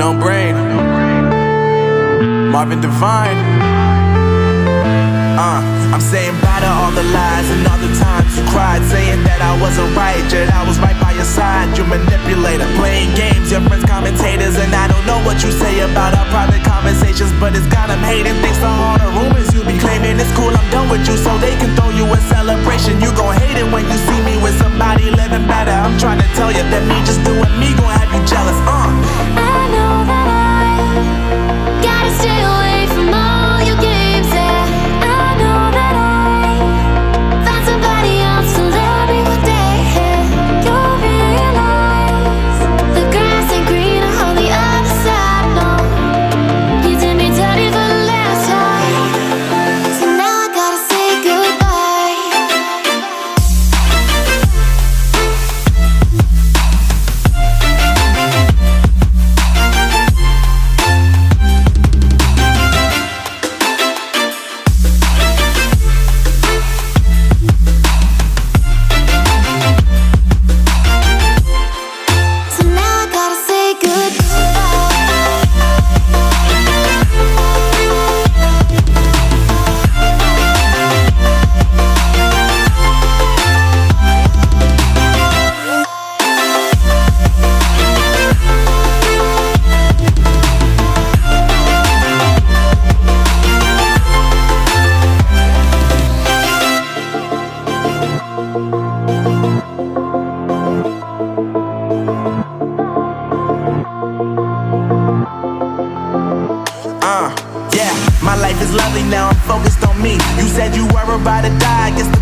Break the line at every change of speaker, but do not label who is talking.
No brain. Marvin Divine. I'm saying bye to all the lies and all the times you cried, saying that I wasn't right, yet I was right by your side. You manipulator, playing games, your friends commentators, and I don't know what you say about our private conversations, but it's got them hating thanks to all the rumors you be claiming. It's cool, I'm done with you, so they can throw you a celebration. You gon' hate it when you see me with somebody living better. I'm trying to tell you that me just doing me gon' have you jealous.
I know that I gotta stay away from all your games, yeah. I know that I found somebody else to love me one day, yeah. You'll realize the grass ain't greener on the other side, no. You did me dirty for the last time, so now I gotta say goodbye. So now I gotta say
Yeah, my life is lovely now, I'm focused on me. You said you were about to die, I guess the